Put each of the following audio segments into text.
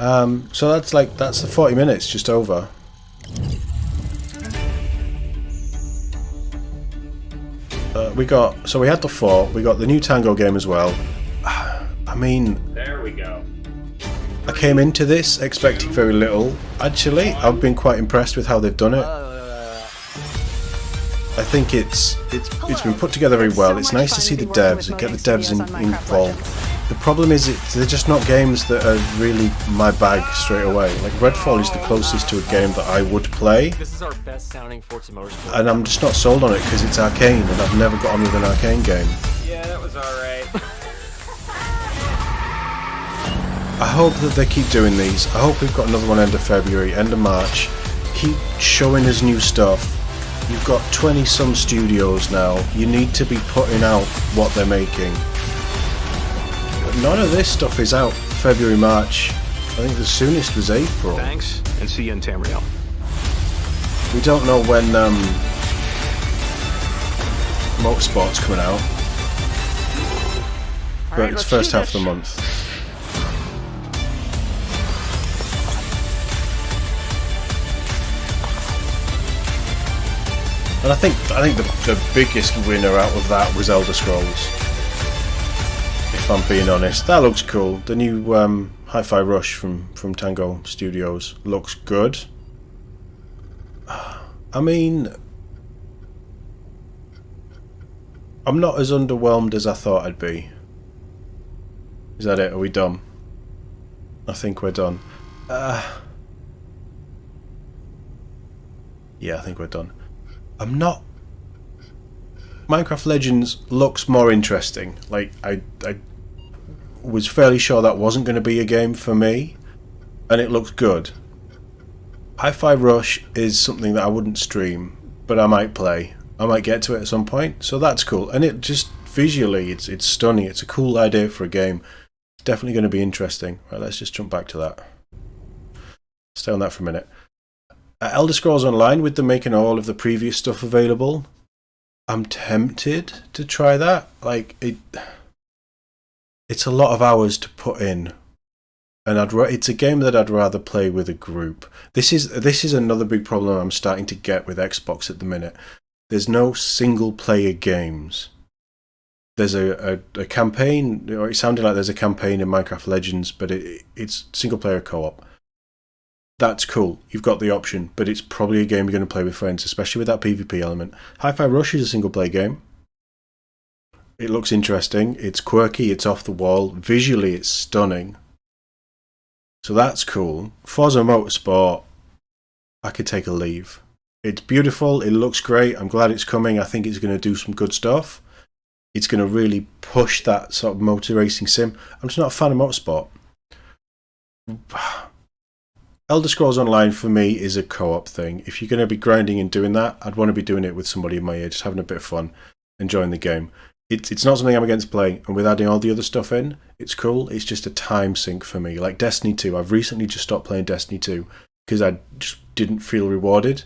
So that's the 40 minutes just over. We had the 4. We got the new Tango game as well. I mean, there we go. I came into this expecting very little. Actually, I've been quite impressed with how they've done it. I think it's been put together very well. It's nice to see the devs and get the devs involved. The problem is they're just not games that are really my bag straight away. Like Redfall is the closest to a game that I would play. This is our best sounding Forza Motorsport. And I'm just not sold on it because it's arcane and I've never got on with an arcane game. Yeah, that was alright. I hope that they keep doing these. I hope we've got another one end of February, end of March. Keep showing us new stuff. You've got 20 some studios now. You need to be putting out what they're making. None of this stuff is out February, March. I think the soonest was April. Thanks, and see you in Tamriel. We don't know when Motorsport's coming out, but it's first half of the month. And I think the biggest winner out of that was Elder Scrolls. If I'm being honest, that looks cool. The new Hi-Fi Rush from Tango Studios looks good. I mean, I'm not as underwhelmed as I thought I'd be. Is that it? Are we done? I think we're done. Yeah, I think we're done. I'm not... Minecraft Legends looks more interesting. Like, I was fairly sure that wasn't going to be a game for me, and it looks good. Hi-Fi Rush is something that I wouldn't stream, but I might play. I might get to it at some point, so that's cool. And it just, visually, it's stunning. It's a cool idea for a game. It's definitely going to be interesting. Right, let's just jump back to that. Stay on that for a minute. Elder Scrolls Online, with them making all of the previous stuff available, I'm tempted to try that. Like, it's a lot of hours to put in, and it's a game that I'd rather play with a group. This is another big problem I'm starting to get with Xbox at the minute. There's no single player games. There's a campaign, or it sounded like there's a campaign in Minecraft Legends, but it's single player co-op. That's cool, you've got the option, but it's probably a game you're going to play with friends, especially with that PvP element. Hi-Fi Rush is a single player game. It looks interesting, it's quirky, it's off the wall, visually it's stunning. So that's cool. Forza Motorsport, I could take a leave. It's beautiful, it looks great, I'm glad it's coming, I think it's going to do some good stuff. It's going to really push that sort of motor racing sim. I'm just not a fan of Motorsport. Elder Scrolls Online for me is a co-op thing. If you're going to be grinding and doing that, I'd want to be doing it with somebody in my ear, just having a bit of fun, enjoying the game. It's not something I'm against playing, and with adding all the other stuff in, it's cool. It's just a time sink for me. Like Destiny 2, I've recently just stopped playing Destiny 2 because I just didn't feel rewarded.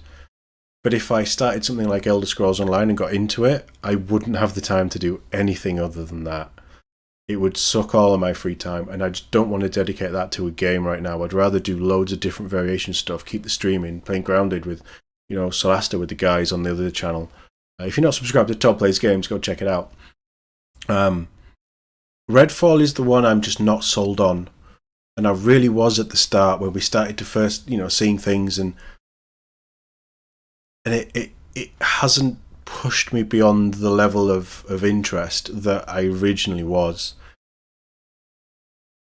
But if I started something like Elder Scrolls Online and got into it, I wouldn't have the time to do anything other than that. It would suck all of my free time, and I just don't want to dedicate that to a game right now. I'd rather do loads of different variation stuff, keep the streaming, playing Grounded with, Solasta with the guys on the other channel. If you're not subscribed to Todd Plays Games, go check it out. Redfall is the one I'm just not sold on, and I really was at the start when we started to first, seeing things, and it hasn't pushed me beyond the level of interest that I originally was.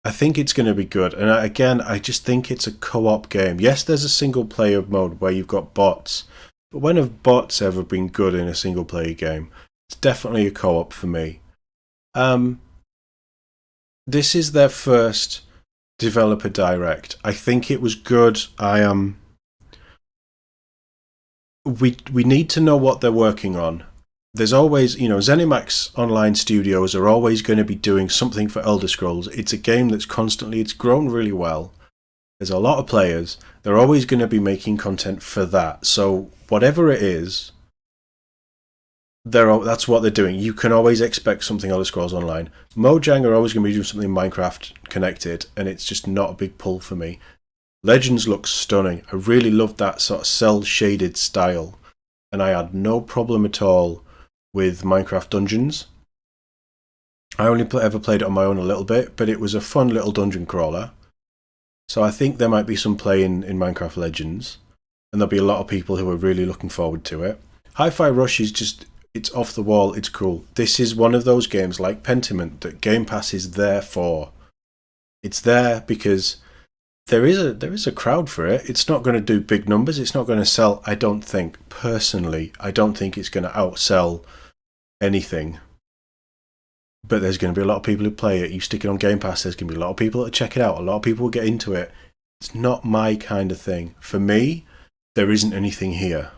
I think it's going to be good, and I just think it's a co-op game. Yes, there's a single player mode where you've got bots, but when have bots ever been good in a single player game? It's definitely a co-op for me. This is their first developer direct. I think it was good. We need to know what they're working on. There's always, ZeniMax Online Studios are always going to be doing something for Elder Scrolls. It's a game that's it's grown really well. There's a lot of players. They're always going to be making content for that. So whatever it is, that's what they're doing. You can always expect something Elder Scrolls Online. Mojang are always going to be doing something Minecraft connected, and it's just not a big pull for me. Legends looks stunning. I really loved that sort of cel-shaded style, and I had no problem at all with Minecraft Dungeons. I only ever played it on my own a little bit, but it was a fun little dungeon crawler. So I think there might be some play in Minecraft Legends, and there'll be a lot of people who are really looking forward to it. Hi-Fi Rush is just, it's off the wall, it's cool. This is one of those games like Pentiment that Game Pass is there for. It's there because there is a crowd for it. It's not going to do big numbers. It's not going to sell, I don't think. Personally, I don't think it's going to outsell anything. But there's going to be a lot of people who play it. You stick it on Game Pass, there's going to be a lot of people that check it out. A lot of people will get into it. It's not my kind of thing. For me, there isn't anything here.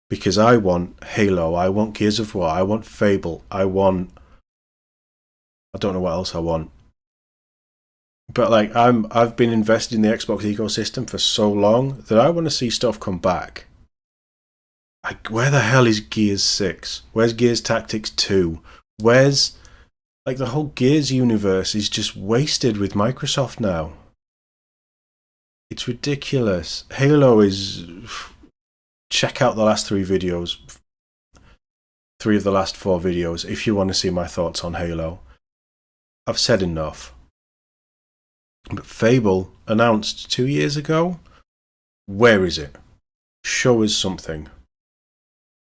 Because I want Halo, I want Gears of War, I want Fable, I don't know what else I want. But like I've been invested in the Xbox ecosystem for so long that I want to see stuff come back. Like, where the hell is Gears 6? Where's Gears Tactics 2? Where's, like, the whole Gears universe is just wasted with Microsoft now. It's ridiculous. Halo is... Check out the last 3 videos. 3 of the last 4 videos if you want to see my thoughts on Halo. I've said enough. But Fable, announced 2 years ago? Where is it? Show us something.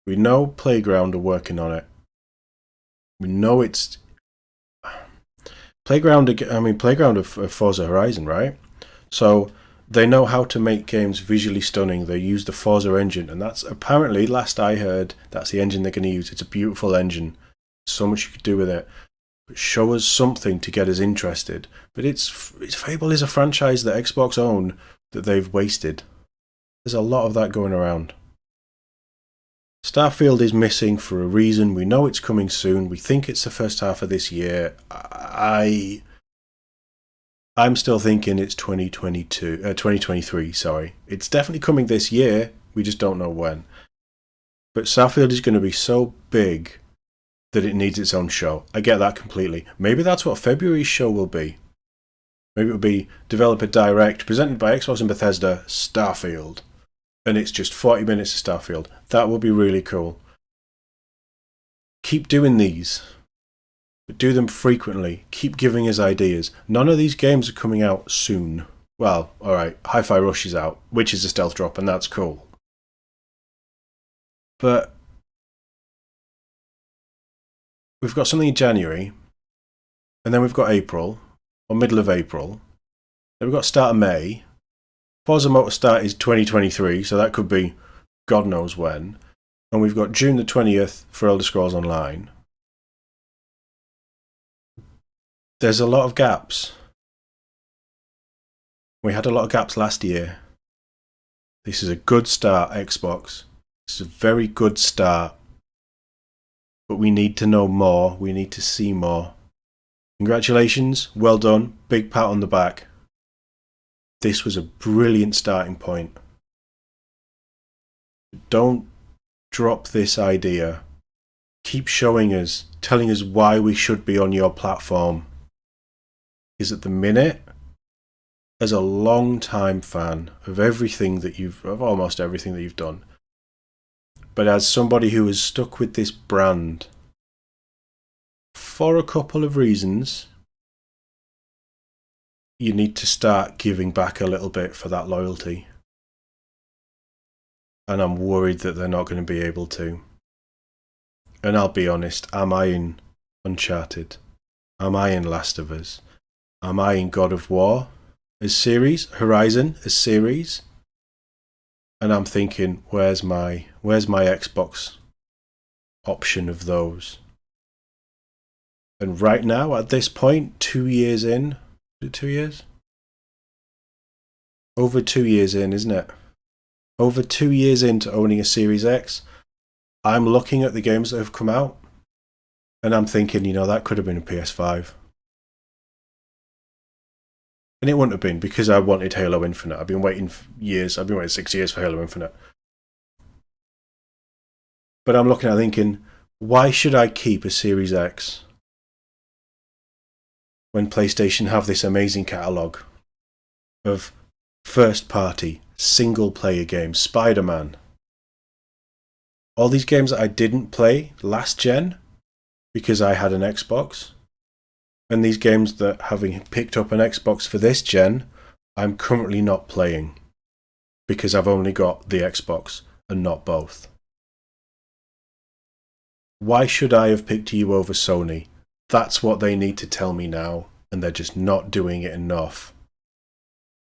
We know Playground are working on it. We know it's... Playground of Forza Horizon, right? So they know how to make games visually stunning. They use the Forza engine, and that's apparently, last I heard, that's the engine they're going to use. It's a beautiful engine. So much you could do with it. But show us something to get us interested. But it's Fable is a franchise that Xbox own that they've wasted. There's a lot of that going around. Starfield is missing for a reason. We know it's coming soon. We think it's the first half of this year. I'm still thinking it's 2023, sorry. It's definitely coming this year. We just don't know when. But Starfield is going to be so big that it needs its own show. I get that completely. Maybe that's what February's show will be. Maybe it'll be Developer Direct, presented by Xbox and Bethesda, Starfield. And it's just 40 minutes of Starfield. That would be really cool. Keep doing these. But do them frequently. Keep giving us ideas. None of these games are coming out soon. Well, alright, Hi-Fi Rush is out, which is a stealth drop, and that's cool. But we've got something in January, and then we've got April, or middle of April. Then we've got start of May. Forza Motorsport is 2023, so that could be God knows when. And we've got June the 20th for Elder Scrolls Online. There's a lot of gaps. We had a lot of gaps last year. This is a good start, Xbox. This is a very good start. But we need to know more. We need to see more. Congratulations. Well done. Big pat on the back. This was a brilliant starting point. Don't drop this idea. Keep showing us, telling us why we should be on your platform. Because at the minute, as a long-time fan of almost everything that you've done, but as somebody who has stuck with this brand for a couple of reasons, you need to start giving back a little bit for that loyalty. And I'm worried that they're not going to be able to. And I'll be honest, am I in Uncharted? Am I in Last of Us? Am I in God of War as series? Horizon as series? And I'm thinking, where's my Xbox option of those? And right now, at this point, 2 years in, is it 2 years? Over 2 years in, isn't it? Over 2 years into owning a Series X, I'm looking at the games that have come out, and I'm thinking, that could have been a PS5. And it wouldn't have been, because I wanted Halo Infinite. I've been waiting 6 years for Halo Infinite. But I'm looking at it thinking, why should I keep a Series X when PlayStation have this amazing catalogue of first-party, single-player games? Spider-Man. All these games that I didn't play last gen because I had an Xbox. And these games that, having picked up an Xbox for this gen, I'm currently not playing because I've only got the Xbox and not both. Why should I have picked you over Sony? That's what they need to tell me now, and they're just not doing it enough.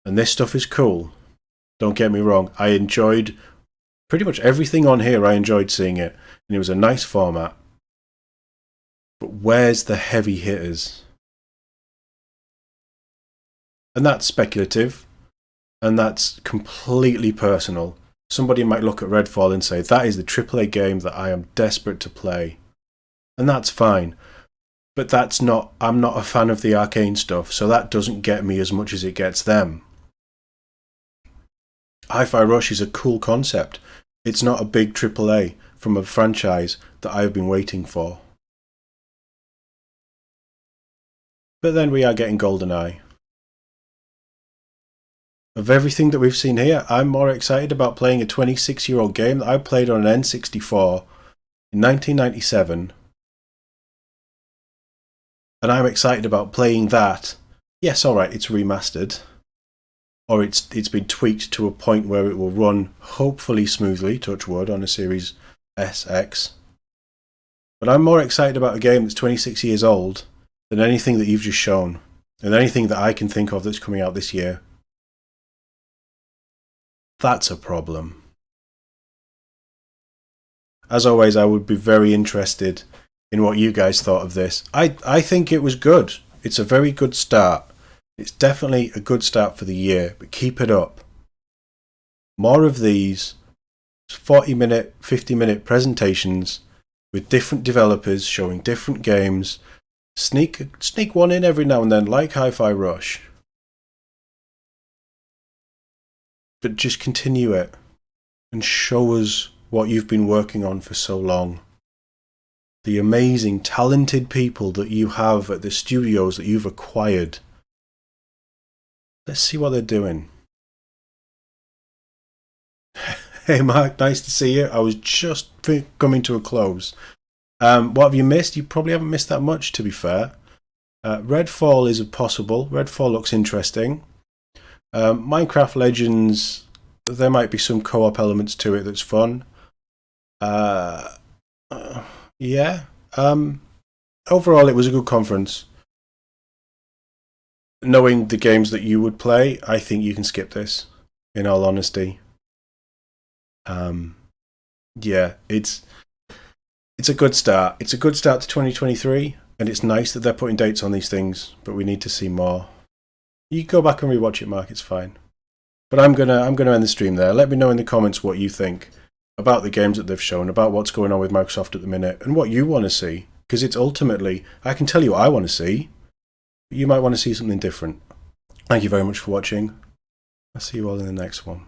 And this stuff is cool. Don't get me wrong, I enjoyed pretty much everything on here. I enjoyed seeing it, and it was a nice format. But where's the heavy hitters? And that's speculative, and that's completely personal. Somebody might look at Redfall and say, that is the AAA game that I am desperate to play. And that's fine. But that's not, I'm not a fan of the arcane stuff, so that doesn't get me as much as it gets them. Hi-Fi Rush is a cool concept. It's not a big AAA from a franchise that I've been waiting for. But then we are getting GoldenEye. Of everything that we've seen here, I'm more excited about playing a 26-year-old game that I played on an N64 in 1997. And I'm excited about playing that. Yes, alright, it's remastered. Or it's been tweaked to a point where it will run hopefully smoothly, touch wood, on a Series SX. But I'm more excited about a game that's 26 years old than anything that you've just shown. And anything that I can think of that's coming out this year. That's a problem. As always, I would be very interested in what you guys thought of this. I think it was good. It's a very good start. It's definitely a good start for the year, but keep it up. More of these 40-minute, 50-minute presentations with different developers showing different games. Sneak one in every now and then, like Hi-Fi Rush. But just continue it and show us what you've been working on for so long. The amazing, talented people that you have at the studios that you've acquired. Let's see what they're doing. Hey Mark, nice to see you. I was just coming to a close. What have you missed? You probably haven't missed that much, to be fair. Redfall is possible. Redfall looks interesting. Minecraft Legends, there might be some co-op elements to it that's fun. Yeah. Overall, it was a good conference. Knowing the games that you would play, I think you can skip this, in all honesty. Yeah, it's a good start. It's a good start to 2023, and it's nice that they're putting dates on these things, but we need to see more. You go back and rewatch it, Mark, it's fine. But I'm gonna end the stream there. Let me know in the comments what you think about the games that they've shown, about what's going on with Microsoft at the minute, and what you want to see. Because it's ultimately, I can tell you what I want to see, but you might want to see something different. Thank you very much for watching. I'll see you all in the next one.